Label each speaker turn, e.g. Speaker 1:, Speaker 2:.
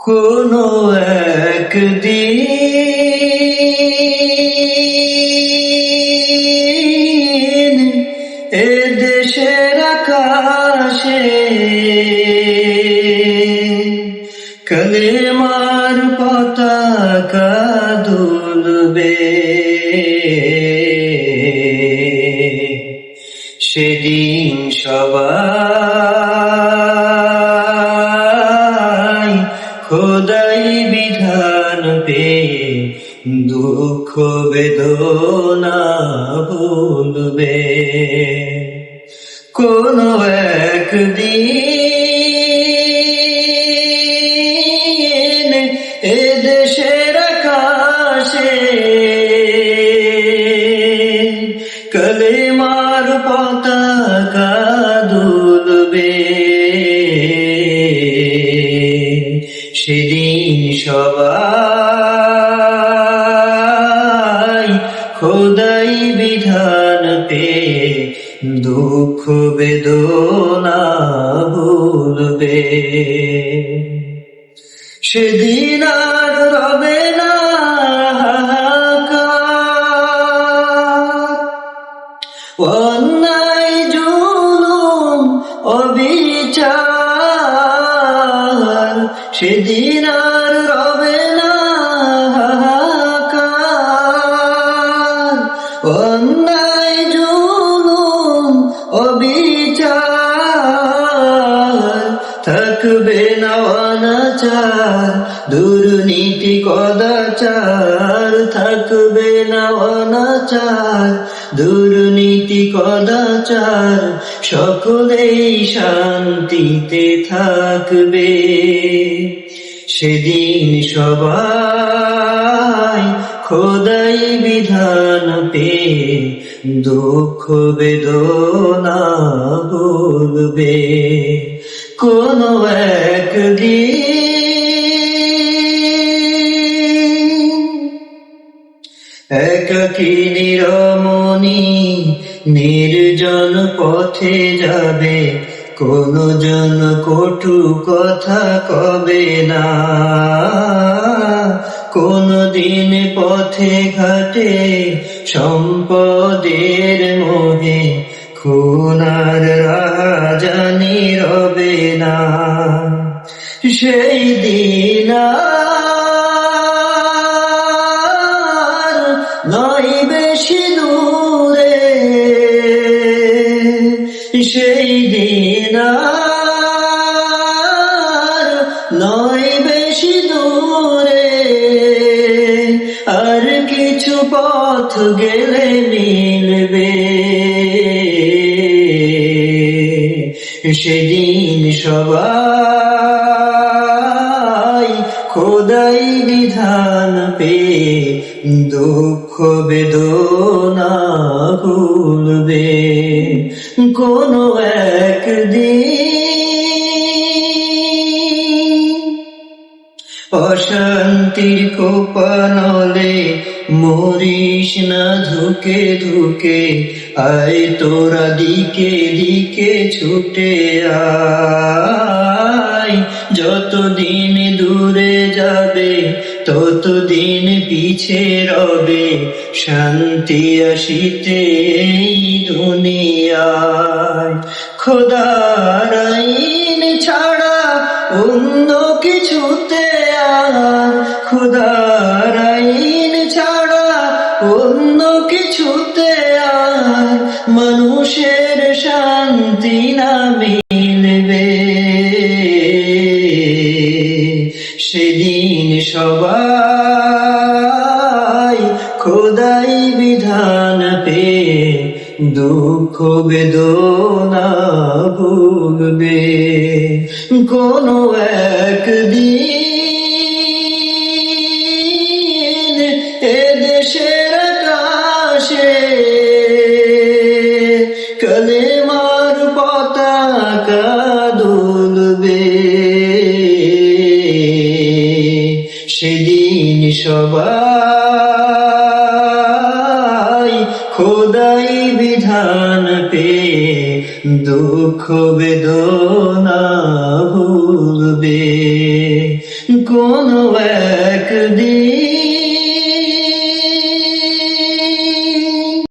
Speaker 1: কোনো একদিন এ দেশের আকাশে কালেমার পতাকা দুলবে, সেদিন সবাই খোদাই বিধান পেয়ে দুঃখ বেদনা ভুলবে। কোনো একদিন এ দেশের আকাশে কালেমার পতাকা দুলবে, সেদিন সবাই খোদাই বিধান পেয়ে দুঃখ বেদনা ভুলবে। সেদিন আর রবে না অন্যায় জুলুম অবিচার, সেদিন আর রবে না অন্যায় জুলুম অবিচার, থাকবে না অনাচার দুর্নীতি কদাচার, থাকবে না অনাচার দুর্নীতি কদাচার, সকলেই শান্তিতে থাকবে। সেদিন সবাই খোদাই বিধান পেয়ে দুঃখ বেদনা ভুলবে। কোনো একদিন একাকী নিরমণি নির্জন পথে যাবে, কোনো জন কটু কথা কবে না, কোনো দিন পথে ঘাটে সম্পদের মোহে খুনার রাজানি রবে না। সেই দিন নয় বেশি দূরে, সেই দিন নয় বেশি দূরে, আর কিছু পথ গেলে মিলবে। সেদিন সবাই খোদাই বিধান পেয়ে দুঃখ বেদনা ভুলবে। কোনো একদিন অশান্তির কোপানলে মরিস না ধুকে ধুকে, আয় তোরা দিকে দিকে ছুটে আয়, যতদিন দূরে যাবে ততদিন পিছে রবে শান্তি আসিতে এই দুনিয়ায়। খোদার আইন ছাড়া অন্য কিছুতে আর, খোদার আইন ছাড়া অন্য কিছুতে আর মানুষের শান্তি না মিলবে। সেদিন সবাই খোদাই বিধান পেয়ে দুঃখ বেদনা ভুলবে। কোনো একদিন এ দেশের আকাশে কালেমার পতাকা দুলবে, সেদিন সবাই খোদাই বিধান পেয়ে দুঃখ বেদনা ভুলবে। কোনো একদিন